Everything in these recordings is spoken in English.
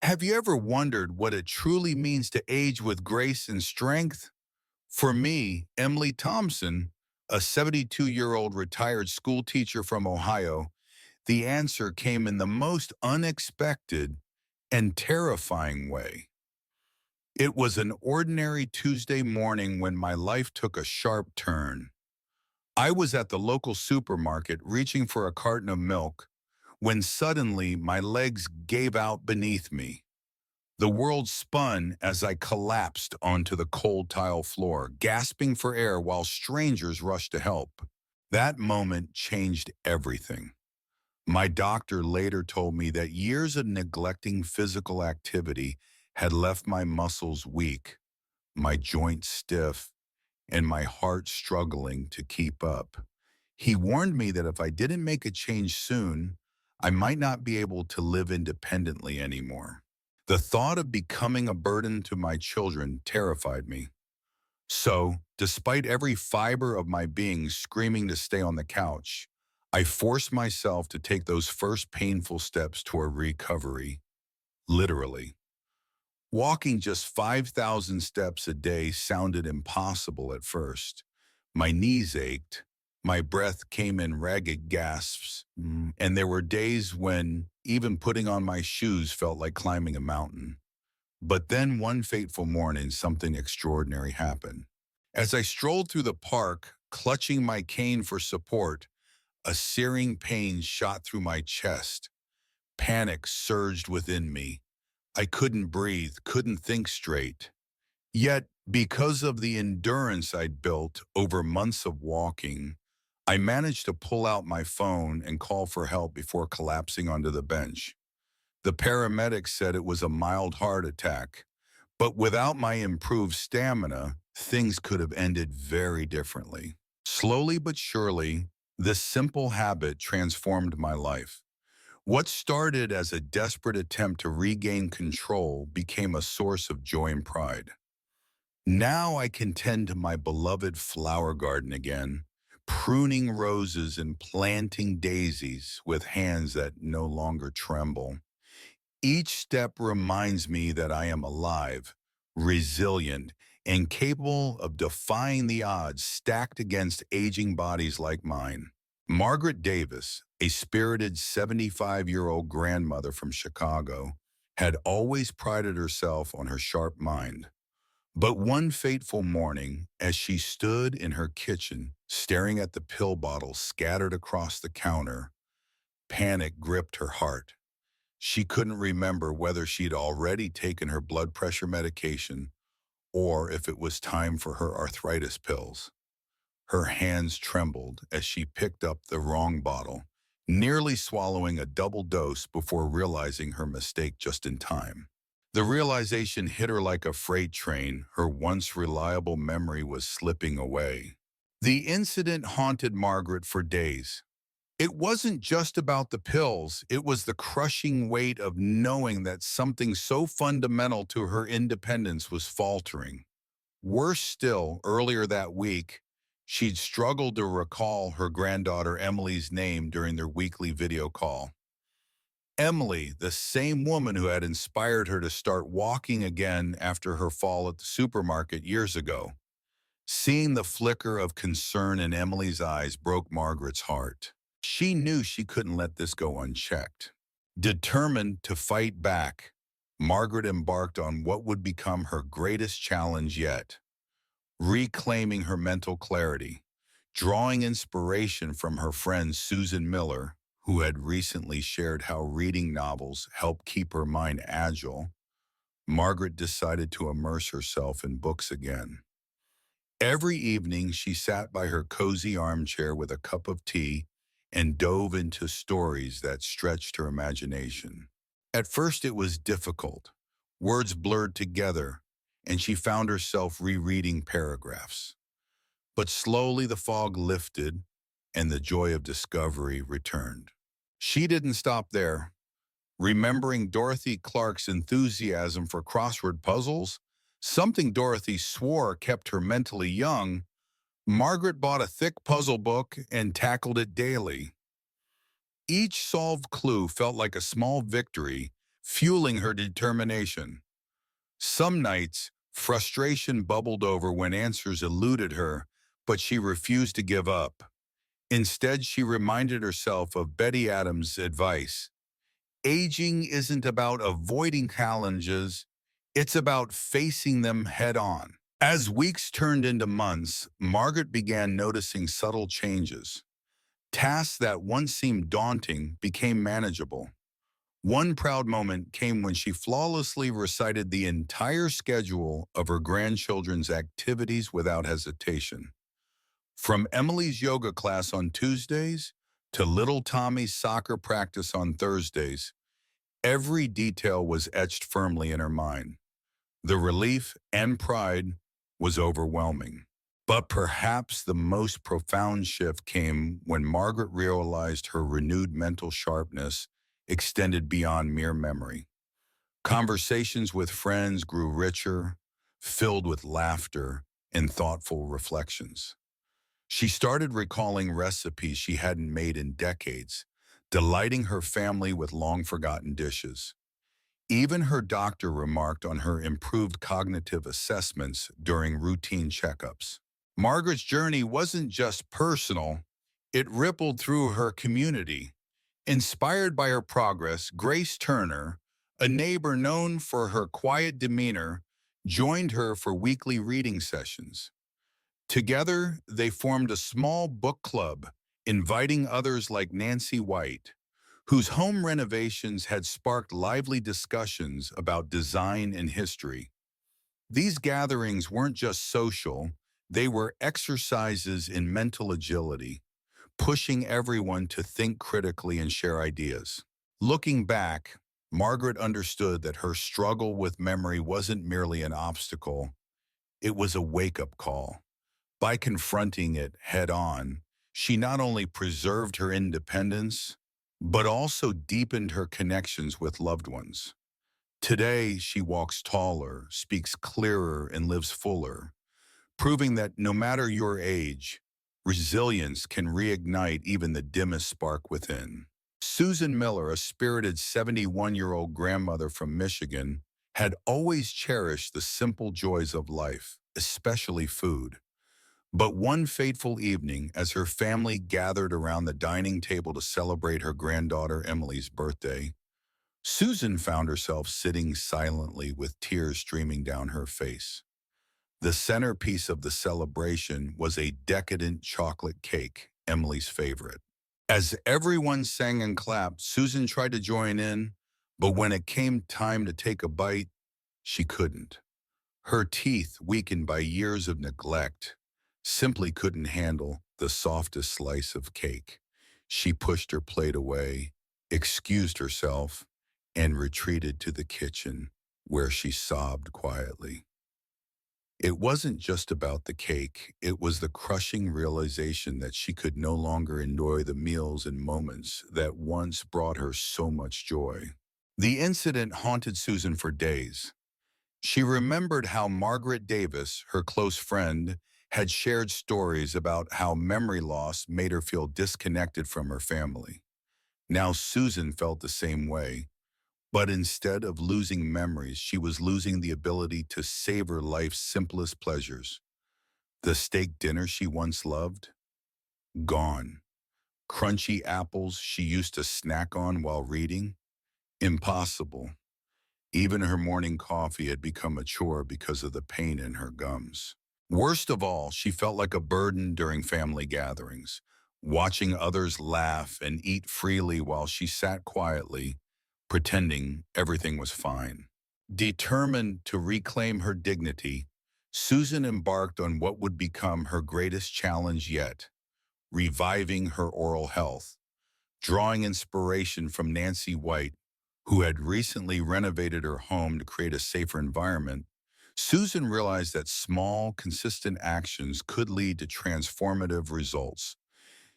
Have you ever wondered what it truly means to age with grace and strength? For me, Emily Thompson, a 72-year-old retired school teacher from Ohio, the answer came in the most unexpected and terrifying way. It was an ordinary Tuesday morning when my life took a sharp turn. I was at the local supermarket reaching for a carton of milk when suddenly my legs gave out beneath me. The world spun as I collapsed onto the cold tile floor, gasping for air while strangers rushed to help. That moment changed everything. My doctor later told me that years of neglecting physical activity had left my muscles weak, my joints stiff, and my heart struggling to keep up. He warned me that if I didn't make a change soon, I might not be able to live independently anymore. The thought of becoming a burden to my children terrified me. So, despite every fiber of my being screaming to stay on the couch, I forced myself to take those first painful steps toward recovery, literally. Walking just 5,000 steps a day sounded impossible at first. My knees ached, my breath came in ragged gasps, and there were days when even putting on my shoes felt like climbing a mountain. But then one fateful morning, something extraordinary happened. As I strolled through the park, clutching my cane for support, a searing pain shot through my chest. Panic surged within me. I couldn't breathe, couldn't think straight. Yet, because of the endurance I'd built over months of walking, I managed to pull out my phone and call for help before collapsing onto the bench. The paramedics said it was a mild heart attack, but without my improved stamina, things could have ended very differently. Slowly but surely, this simple habit transformed my life. What started as a desperate attempt to regain control became a source of joy and pride. Now I can tend to my beloved flower garden again, pruning roses and planting daisies with hands that no longer tremble. Each step reminds me that I am alive, resilient, and capable of defying the odds stacked against aging bodies like mine. Margaret Davis, a spirited 75-year-old grandmother from Chicago, had always prided herself on her sharp mind. But one fateful morning, as she stood in her kitchen, staring at the pill bottles scattered across the counter, panic gripped her heart. She couldn't remember whether she'd already taken her blood pressure medication or if it was time for her arthritis pills. Her hands trembled as she picked up the wrong bottle, nearly swallowing a double dose before realizing her mistake just in time. The realization hit her like a freight train. Her once reliable memory was slipping away. The incident haunted Margaret for days. It wasn't just about the pills, it was the crushing weight of knowing that something so fundamental to her independence was faltering. Worse still, earlier that week, she'd struggled to recall her granddaughter Emily's name during their weekly video call. Emily, the same woman who had inspired her to start walking again after her fall at the supermarket years ago. Seeing the flicker of concern in Emily's eyes broke Margaret's heart. She knew she couldn't let this go unchecked. Determined to fight back, Margaret embarked on what would become her greatest challenge yet, reclaiming her mental clarity. Drawing inspiration from her friend Susan Miller, who had recently shared how reading novels helped keep her mind agile, Margaret decided to immerse herself in books again. Every evening, she sat by her cozy armchair with a cup of tea and dove into stories that stretched her imagination. At first, it was difficult. Words blurred together, and she found herself rereading paragraphs. But slowly the fog lifted, and the joy of discovery returned. She didn't stop there. Remembering Dorothy Clark's enthusiasm for crossword puzzles, something Dorothy swore kept her mentally young, Margaret bought a thick puzzle book and tackled it daily. Each solved clue felt like a small victory, fueling her determination. Some nights, frustration bubbled over when answers eluded her, but she refused to give up. Instead, she reminded herself of Betty Adams' advice. Aging isn't about avoiding challenges, it's about facing them head on. As weeks turned into months, Margaret began noticing subtle changes. Tasks that once seemed daunting became manageable. One proud moment came when she flawlessly recited the entire schedule of her grandchildren's activities without hesitation. From Emily's yoga class on Tuesdays to little Tommy's soccer practice on Thursdays, every detail was etched firmly in her mind. The relief and pride was overwhelming. But perhaps the most profound shift came when Margaret realized her renewed mental sharpness extended beyond mere memory. Conversations with friends grew richer, filled with laughter and thoughtful reflections. She started recalling recipes she hadn't made in decades, delighting her family with long-forgotten dishes. Even her doctor remarked on her improved cognitive assessments during routine checkups. Margaret's journey wasn't just personal, it rippled through her community. Inspired by her progress, Grace Turner, a neighbor known for her quiet demeanor, joined her for weekly reading sessions. Together, they formed a small book club, inviting others like Nancy White, whose home renovations had sparked lively discussions about design and history. These gatherings weren't just social, they were exercises in mental agility, pushing everyone to think critically and share ideas. Looking back, Margaret understood that her struggle with memory wasn't merely an obstacle, it was a wake-up call. By confronting it head-on, she not only preserved her independence, but also deepened her connections with loved ones. Today, she walks taller, speaks clearer, and lives fuller, proving that no matter your age, resilience can reignite even the dimmest spark within. Susan Miller, a spirited 71-year-old grandmother from Michigan, had always cherished the simple joys of life, especially food. But one fateful evening, as her family gathered around the dining table to celebrate her granddaughter Emily's birthday, Susan found herself sitting silently with tears streaming down her face. The centerpiece of the celebration was a decadent chocolate cake, Emily's favorite. As everyone sang and clapped, Susan tried to join in, but when it came time to take a bite, she couldn't. Her teeth, weakened by years of neglect, simply couldn't handle the softest slice of cake. She pushed her plate away, excused herself, and retreated to the kitchen, where she sobbed quietly. It wasn't just about the cake, it was the crushing realization that she could no longer enjoy the meals and moments that once brought her so much joy. The incident haunted Susan for days. She remembered how Margaret Davis, her close friend, had shared stories about how memory loss made her feel disconnected from her family. Now Susan felt the same way, but instead of losing memories, she was losing the ability to savor life's simplest pleasures. The steak dinner she once loved? Gone. Crunchy apples she used to snack on while reading? Impossible. Even her morning coffee had become a chore because of the pain in her gums. Worst of all, she felt like a burden during family gatherings, watching others laugh and eat freely while she sat quietly, pretending everything was fine. Determined to reclaim her dignity, Susan embarked on what would become her greatest challenge yet, reviving her oral health. Drawing inspiration from Nancy White, who had recently renovated her home to create a safer environment, Susan realized that small, consistent actions could lead to transformative results.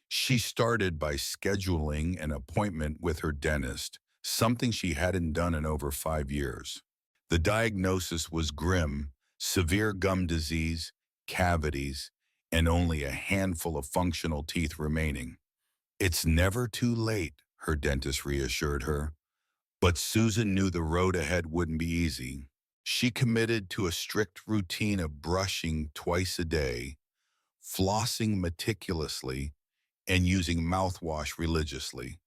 She started by scheduling an appointment with her dentist, something she hadn't done in over 5 years. The diagnosis was grim: severe gum disease, cavities, and only a handful of functional teeth remaining. It's never too late, her dentist reassured her. But Susan knew the road ahead wouldn't be easy. She committed to a strict routine of brushing twice a day, flossing meticulously, and using mouthwash religiously.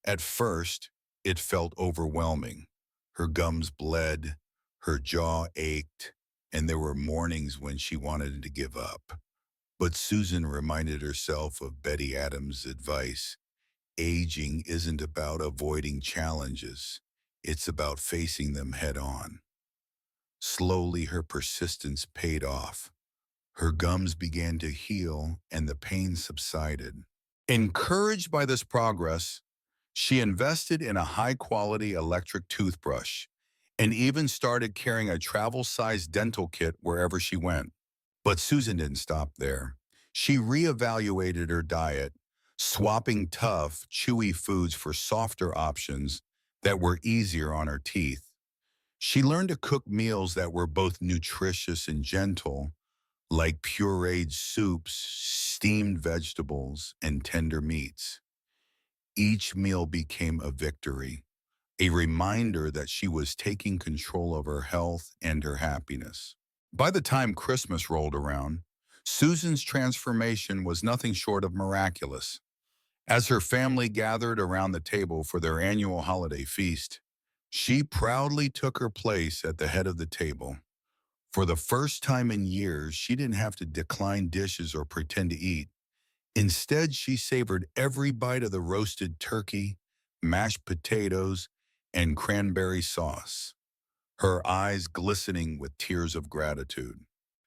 At first, it felt overwhelming. Her gums bled, her jaw ached, and there were mornings when she wanted to give up. But Susan reminded herself of Betty Adams' advice. Aging isn't about avoiding challenges. It's about facing them head on. Slowly, her persistence paid off. Her gums began to heal and the pain subsided. Encouraged by this progress, she invested in a high-quality electric toothbrush and even started carrying a travel-sized dental kit wherever she went. But Susan didn't stop there. She reevaluated her diet, swapping tough, chewy foods for softer options that were easier on her teeth. She learned to cook meals that were both nutritious and gentle, like pureed soups, steamed vegetables, and tender meats. Each meal became a victory, a reminder that she was taking control of her health and her happiness. By the time Christmas rolled around, Susan's transformation was nothing short of miraculous. As her family gathered around the table for their annual holiday feast, she proudly took her place at the head of the table. For the first time in years, she didn't have to decline dishes or pretend to eat. Instead, she savored every bite of the roasted turkey, mashed potatoes, and cranberry sauce, her eyes glistening with tears of gratitude.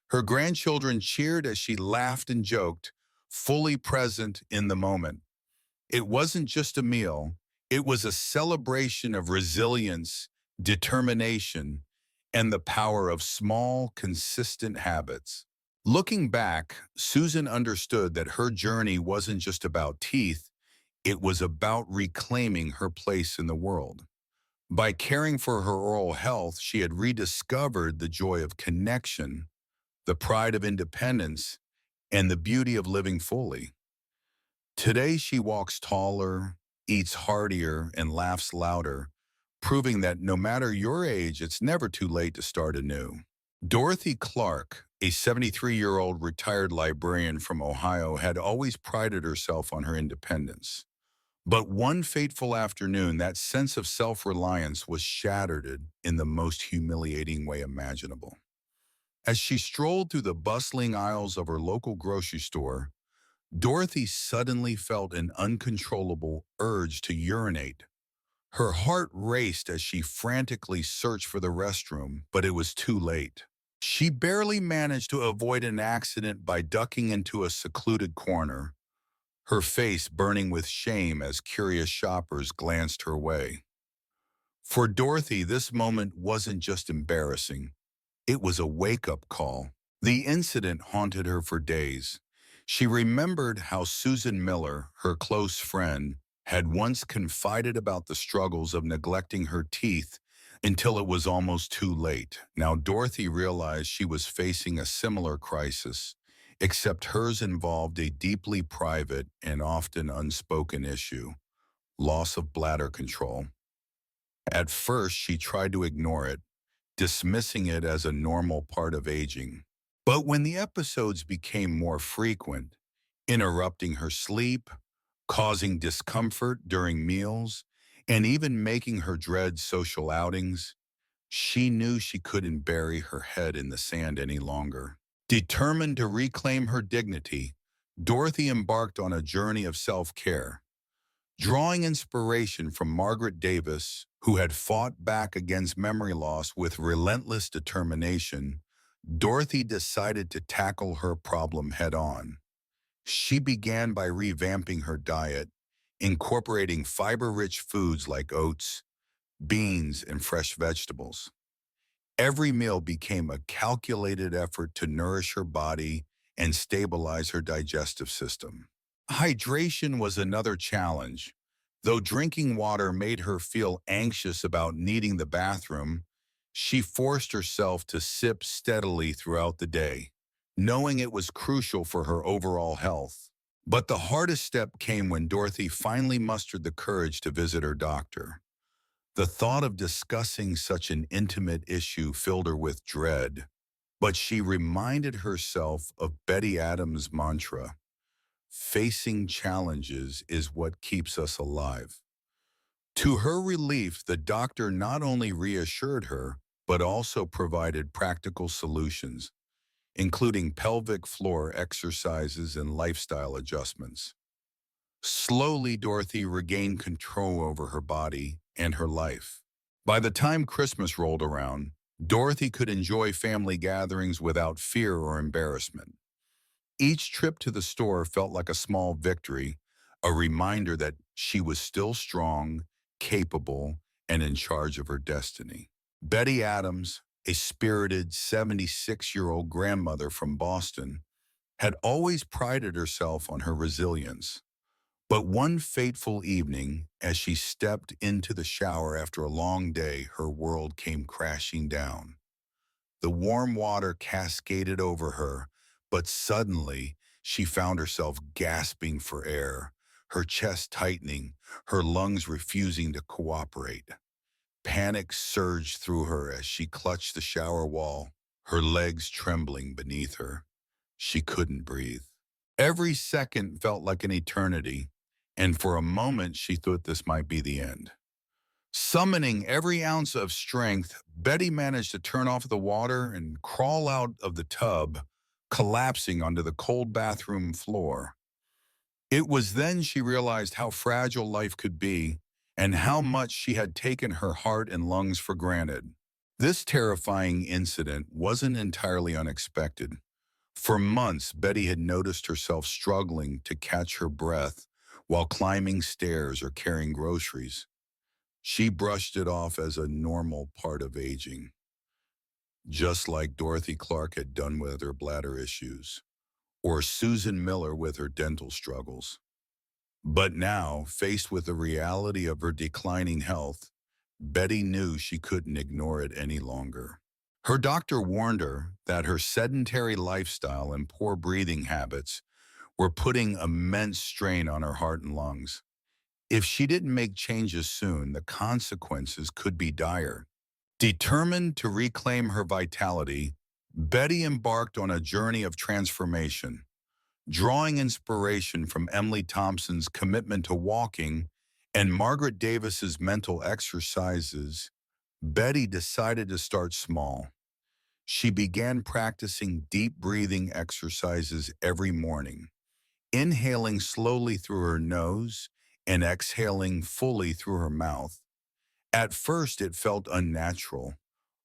Her grandchildren cheered as she laughed and joked, fully present in the moment. It wasn't just a meal, it was a celebration of resilience, determination, and the power of small, consistent habits. Looking back, Susan understood that her journey wasn't just about teeth, it was about reclaiming her place in the world. By caring for her oral health, she had rediscovered the joy of connection, the pride of independence, and the beauty of living fully. Today, she walks taller, eats heartier, and laughs louder, proving that no matter your age, it's never too late to start anew. Dorothy Clark, a 73-year-old retired librarian from Ohio, had always prided herself on her independence. But one fateful afternoon, that sense of self-reliance was shattered in the most humiliating way imaginable. As she strolled through the bustling aisles of her local grocery store, Dorothy suddenly felt an uncontrollable urge to urinate. Her heart raced as she frantically searched for the restroom, but it was too late. She barely managed to avoid an accident by ducking into a secluded corner, her face burning with shame as curious shoppers glanced her way. For Dorothy, this moment wasn't just embarrassing. It was a wake-up call. The incident haunted her for days. She remembered how Susan Miller, her close friend, had once confided about the struggles of neglecting her teeth until it was almost too late. Now Dorothy realized she was facing a similar crisis, except hers involved a deeply private and often unspoken issue: loss of bladder control. At first, she tried to ignore it, dismissing it as a normal part of aging. But when the episodes became more frequent, interrupting her sleep, causing discomfort during meals, and even making her dread social outings, she knew she couldn't bury her head in the sand any longer. Determined to reclaim her dignity, Dorothy embarked on a journey of self-care. Drawing inspiration from Margaret Davis, who had fought back against memory loss with relentless determination, Dorothy decided to tackle her problem head-on. She began by revamping her diet, incorporating fiber-rich foods like oats, beans, and fresh vegetables. Every meal became a calculated effort to nourish her body and stabilize her digestive system. Hydration was another challenge. Though drinking water made her feel anxious about needing the bathroom, she forced herself to sip steadily throughout the day, knowing it was crucial for her overall health. But the hardest step came when Dorothy finally mustered the courage to visit her doctor. The thought of discussing such an intimate issue filled her with dread, but she reminded herself of Betty Adams' mantra, facing challenges is what keeps us alive. To her relief, the doctor not only reassured her, but also provided practical solutions, including pelvic floor exercises and lifestyle adjustments. Slowly, Dorothy regained control over her body and her life. By the time Christmas rolled around, Dorothy could enjoy family gatherings without fear or embarrassment. Each trip to the store felt like a small victory, a reminder that she was still strong, capable, and in charge of her destiny. Betty Adams, a spirited 76-year-old grandmother from Boston, had always prided herself on her resilience. But one fateful evening, as she stepped into the shower after a long day, her world came crashing down. The warm water cascaded over her, but suddenly she found herself gasping for air, her chest tightening, her lungs refusing to cooperate. Panic surged through her as she clutched the shower wall, her legs trembling beneath her. She couldn't breathe. Every second felt like an eternity, and for a moment she thought this might be the end. Summoning every ounce of strength, Betty managed to turn off the water and crawl out of the tub, collapsing onto the cold bathroom floor. It was then she realized how fragile life could be and how much she had taken her heart and lungs for granted. This terrifying incident wasn't entirely unexpected. For months, Betty had noticed herself struggling to catch her breath while climbing stairs or carrying groceries. She brushed it off as a normal part of aging, just like Dorothy Clark had done with her bladder issues, or Susan Miller with her dental struggles. But now, faced with the reality of her declining health, Betty knew she couldn't ignore it any longer. Her doctor warned her that her sedentary lifestyle and poor breathing habits were putting immense strain on her heart and lungs. If she didn't make changes soon, the consequences could be dire. Determined to reclaim her vitality, Betty embarked on a journey of transformation. Drawing inspiration from Emily Thompson's commitment to walking and Margaret Davis's mental exercises, Betty decided to start small. She began practicing deep breathing exercises every morning, inhaling slowly through her nose and exhaling fully through her mouth. At first, it felt unnatural,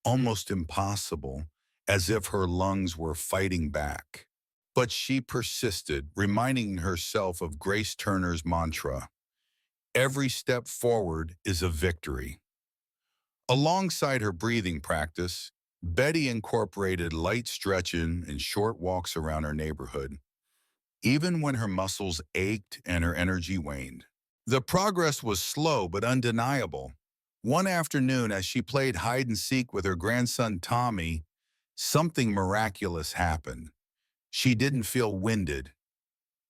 almost impossible, as if her lungs were fighting back. But she persisted, reminding herself of Grace Turner's mantra, "Every step forward is a victory." Alongside her breathing practice, Betty incorporated light stretching and short walks around her neighborhood, even when her muscles ached and her energy waned. The progress was slow but undeniable. One afternoon, as she played hide and seek with her grandson Tommy, something miraculous happened. She didn't feel winded.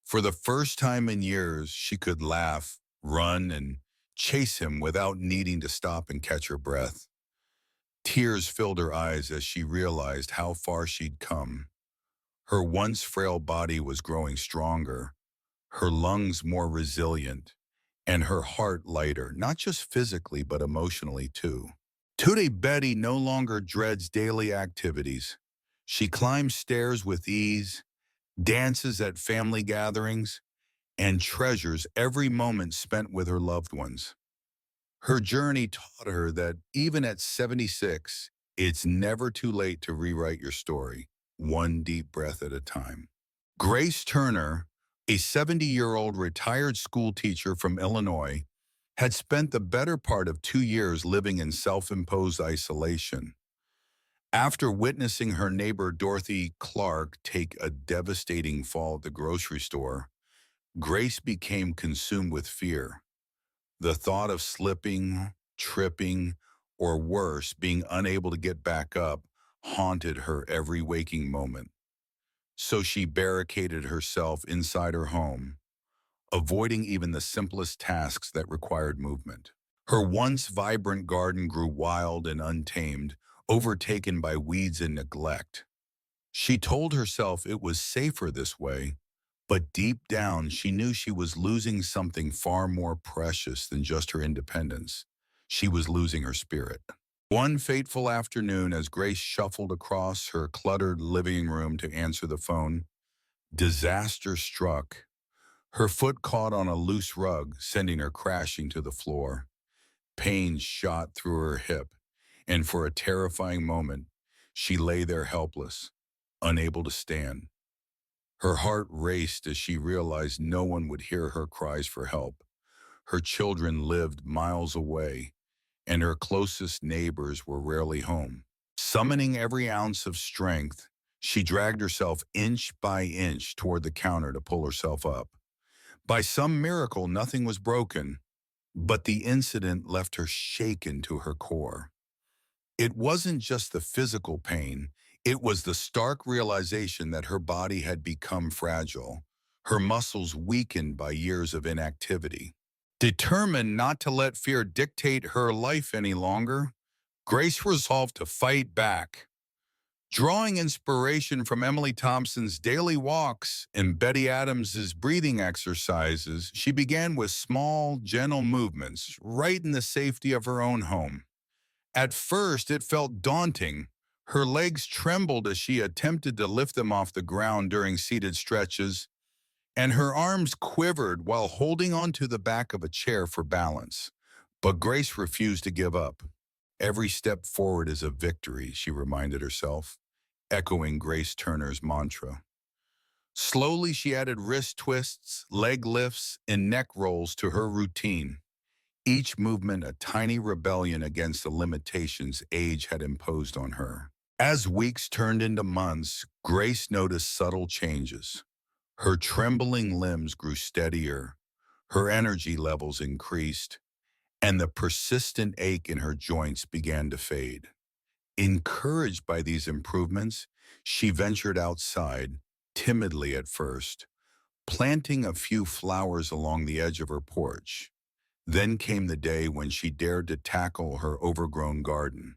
For the first time in years, she could laugh, run, and chase him without needing to stop and catch her breath. Tears filled her eyes as she realized how far she'd come. Her once frail body was growing stronger, her lungs more resilient, and her heart lighter, not just physically, but emotionally too. Today, Betty no longer dreads daily activities. She climbs stairs with ease, dances at family gatherings, and treasures every moment spent with her loved ones. Her journey taught her that even at 76, it's never too late to rewrite your story, one deep breath at a time. Grace Turner, a 70-year-old retired school teacher from Illinois, had spent the better part of 2 years living in self-imposed isolation. After witnessing her neighbor Dorothy Clark take a devastating fall at the grocery store, Grace became consumed with fear. The thought of slipping, tripping, or worse, being unable to get back up haunted her every waking moment. So she barricaded herself inside her home, avoiding even the simplest tasks that required movement. Her once vibrant garden grew wild and untamed, overtaken by weeds and neglect. She told herself it was safer this way, but deep down she knew she was losing something far more precious than just her independence. She was losing her spirit. One fateful afternoon, as Grace shuffled across her cluttered living room to answer the phone, disaster struck. Her foot caught on a loose rug, sending her crashing to the floor. Pain shot through her hip, and for a terrifying moment, she lay there helpless, unable to stand. Her heart raced as she realized no one would hear her cries for help. Her children lived miles away, and her closest neighbors were rarely home. Summoning every ounce of strength, she dragged herself inch by inch toward the counter to pull herself up. By some miracle, nothing was broken, but the incident left her shaken to her core. It wasn't just the physical pain, it was the stark realization that her body had become fragile, her muscles weakened by years of inactivity. Determined not to let fear dictate her life any longer, Grace resolved to fight back. Drawing inspiration from Emily Thompson's daily walks and Betty Adams's breathing exercises, she began with small, gentle movements right in the safety of her own home. At first, it felt daunting. Her legs trembled as she attempted to lift them off the ground during seated stretches, and her arms quivered while holding onto the back of a chair for balance. But Grace refused to give up. Every step forward is a victory, she reminded herself, echoing Grace Turner's mantra. Slowly, she added wrist twists, leg lifts, and neck rolls to her routine, each movement a tiny rebellion against the limitations age had imposed on her. As weeks turned into months, Grace noticed subtle changes. Her trembling limbs grew steadier, her energy levels increased, and the persistent ache in her joints began to fade. Encouraged by these improvements, she ventured outside, timidly at first, planting a few flowers along the edge of her porch. Then came the day when she dared to tackle her overgrown garden,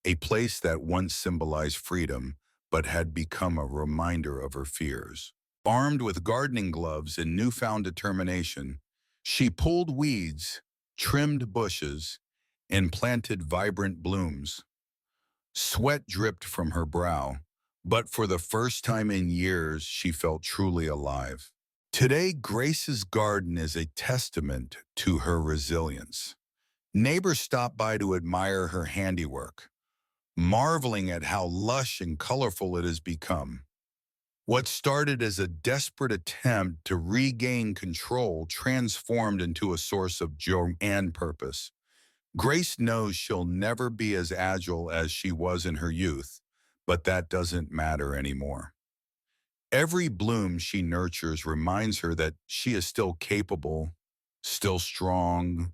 a place that once symbolized freedom but had become a reminder of her fears. Armed with gardening gloves and newfound determination, she pulled weeds, trimmed bushes, and planted vibrant blooms. Sweat dripped from her brow, but for the first time in years, she felt truly alive. Today, Grace's garden is a testament to her resilience. Neighbors stop by to admire her handiwork, marveling at how lush and colorful it has become. What started as a desperate attempt to regain control transformed into a source of joy and purpose. Grace knows she'll never be as agile as she was in her youth, but that doesn't matter anymore. Every bloom she nurtures reminds her that she is still capable, still strong,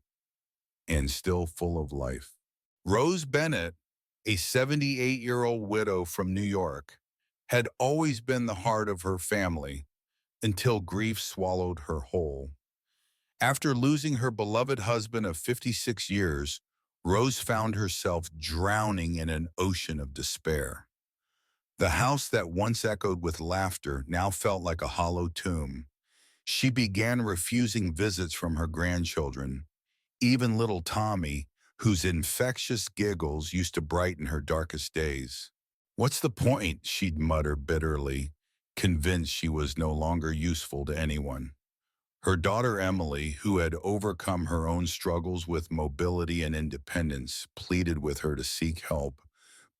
and still full of life. Rose Bennett, a 78-year-old widow from New York, had always been the heart of her family until grief swallowed her whole. After losing her beloved husband of 56 years, Rose found herself drowning in an ocean of despair. The house that once echoed with laughter now felt like a hollow tomb. She began refusing visits from her grandchildren, even little Tommy, whose infectious giggles used to brighten her darkest days. "What's the point?" she'd mutter bitterly, convinced she was no longer useful to anyone. Her daughter Emily, who had overcome her own struggles with mobility and independence, pleaded with her to seek help,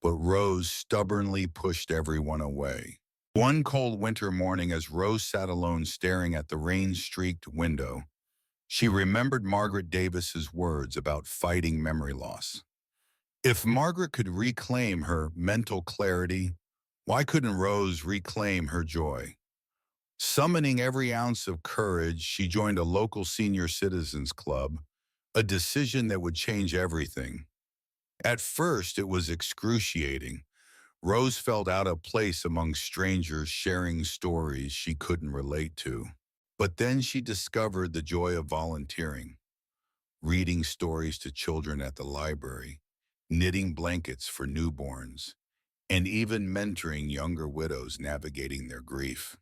but Rose stubbornly pushed everyone away. One cold winter morning, as Rose sat alone staring at the rain-streaked window, she remembered Margaret Davis's words about fighting memory loss. If Margaret could reclaim her mental clarity, why couldn't Rose reclaim her joy? Summoning every ounce of courage, she joined a local senior citizens club, a decision that would change everything. At first, it was excruciating. Rose felt out of place among strangers sharing stories she couldn't relate to. But then she discovered the joy of volunteering. reading stories to children at the library, knitting blankets for newborns, and even mentoring younger widows navigating their grief.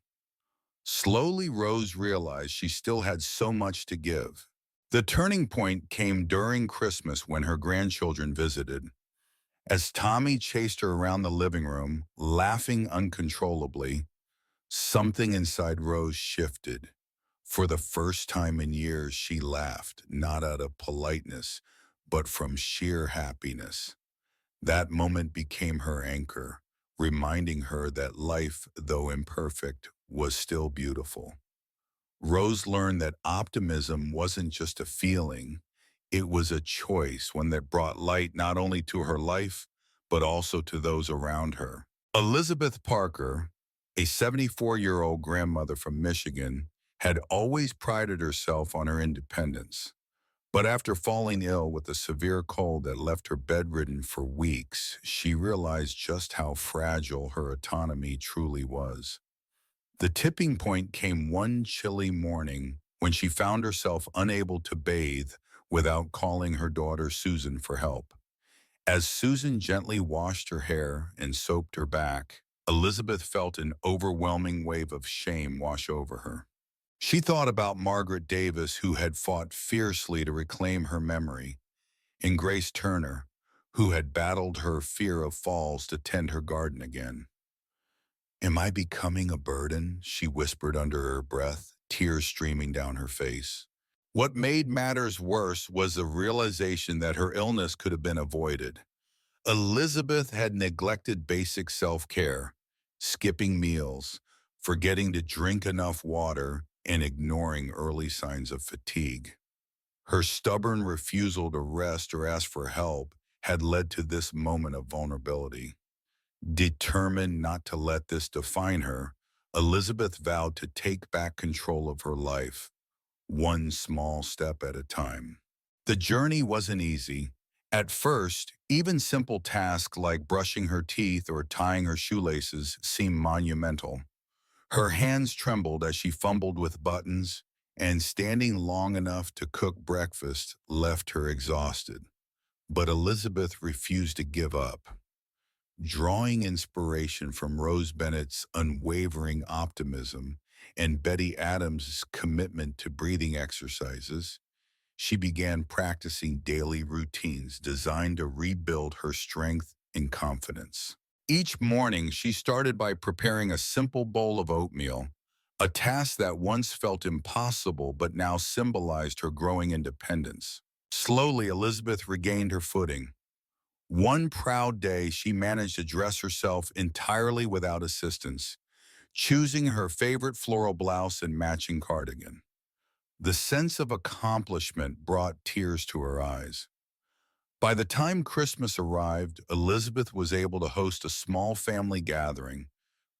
Slowly, Rose realized she still had so much to give. The turning point came during Christmas when her grandchildren visited. As Tommy chased her around the living room, laughing uncontrollably, something inside Rose shifted. For the first time in years, she laughed, not out of politeness, but from sheer happiness. That moment became her anchor, reminding her that life, though imperfect, was still beautiful. Rose learned that optimism wasn't just a feeling, it was a choice, one that brought light not only to her life, but also to those around her. Elizabeth Parker, a 74-year-old grandmother from Michigan, had always prided herself on her independence. But after falling ill with a severe cold that left her bedridden for weeks, she realized just how fragile her autonomy truly was. The tipping point came one chilly morning when she found herself unable to bathe without calling her daughter Susan for help. As Susan gently washed her hair and soaped her back, Elizabeth felt an overwhelming wave of shame wash over her. She thought about Margaret Davis, who had fought fiercely to reclaim her memory, and Grace Turner, who had battled her fear of falls to tend her garden again. "Am I becoming a burden?" she whispered under her breath, tears streaming down her face. What made matters worse was the realization that her illness could have been avoided. Elizabeth had neglected basic self-care, skipping meals, forgetting to drink enough water, and ignoring early signs of fatigue. Her stubborn refusal to rest or ask for help had led to this moment of vulnerability. Determined not to let this define her, Elizabeth vowed to take back control of her life, one small step at a time. The journey wasn't easy. At first, even simple tasks like brushing her teeth or tying her shoelaces seemed monumental. Her hands trembled as she fumbled with buttons, and standing long enough to cook breakfast left her exhausted. But Elizabeth refused to give up. Drawing inspiration from Rose Bennett's unwavering optimism and Betty Adams' commitment to breathing exercises, she began practicing daily routines designed to rebuild her strength and confidence. Each morning, she started by preparing a simple bowl of oatmeal, a task that once felt impossible but now symbolized her growing independence. Slowly, Elizabeth regained her footing. One proud day, she managed to dress herself entirely without assistance, choosing her favorite floral blouse and matching cardigan. The sense of accomplishment brought tears to her eyes. By the time Christmas arrived, Elizabeth was able to host a small family gathering,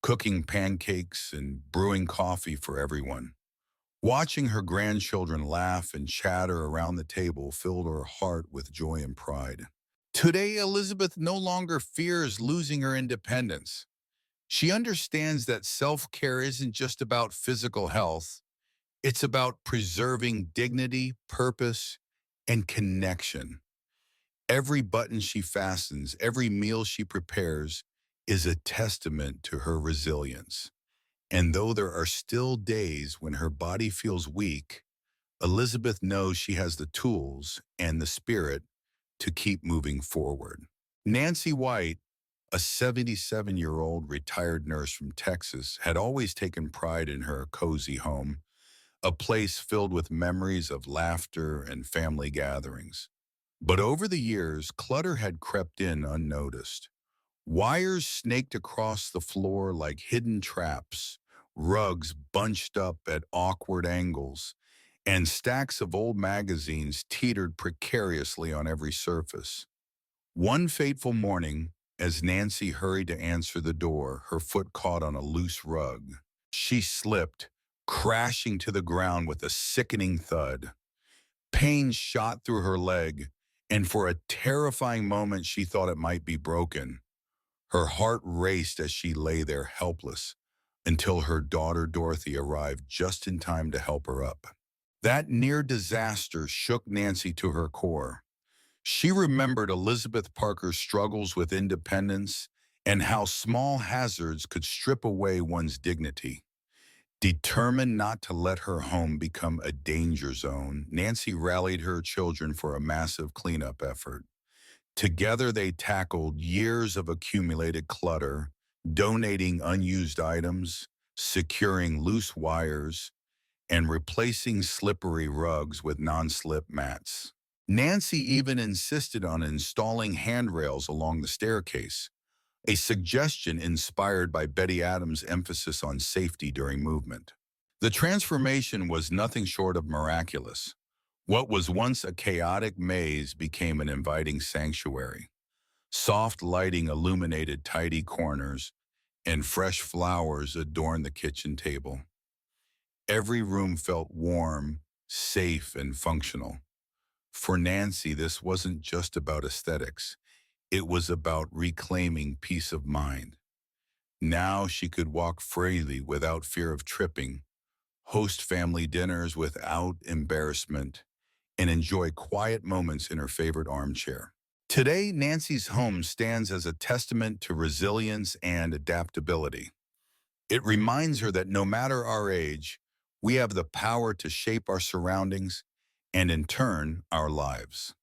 cooking pancakes and brewing coffee for everyone. Watching her grandchildren laugh and chatter around the table filled her heart with joy and pride. Today, Elizabeth no longer fears losing her independence. She understands that self-care isn't just about physical health. It's about preserving dignity, purpose, and connection. Every button she fastens, every meal she prepares is a testament to her resilience. And though there are still days when her body feels weak, Elizabeth knows she has the tools and the spirit to keep moving forward. Nancy White, a 77-year-old retired nurse from Texas, had always taken pride in her cozy home, a place filled with memories of laughter and family gatherings. But over the years, clutter had crept in unnoticed. Wires snaked across the floor like hidden traps, rugs bunched up at awkward angles, and stacks of old magazines teetered precariously on every surface. One fateful morning, as Nancy hurried to answer the door, her foot caught on a loose rug. She slipped, crashing to the ground with a sickening thud. Pain shot through her leg, and for a terrifying moment she thought it might be broken. Her heart raced as she lay there helpless, until her daughter Dorothy arrived just in time to help her up. That near disaster shook Nancy to her core. She remembered Elizabeth Parker's struggles with independence and how small hazards could strip away one's dignity. Determined not to let her home become a danger zone, Nancy rallied her children for a massive cleanup effort. Together, they tackled years of accumulated clutter, donating unused items, securing loose wires, and replacing slippery rugs with non-slip mats. Nancy even insisted on installing handrails along the staircase, a suggestion inspired by Betty Adams' emphasis on safety during movement. The transformation was nothing short of miraculous. What was once a chaotic maze became an inviting sanctuary. Soft lighting illuminated tidy corners, and fresh flowers adorned the kitchen table. Every room felt warm, safe, and functional. For Nancy, this wasn't just about aesthetics. It was about reclaiming peace of mind. Now she could walk freely without fear of tripping, host family dinners without embarrassment, and enjoy quiet moments in her favorite armchair. Today, Nancy's home stands as a testament to resilience and adaptability. It reminds her that no matter our age, we have the power to shape our surroundings and, in turn, our lives.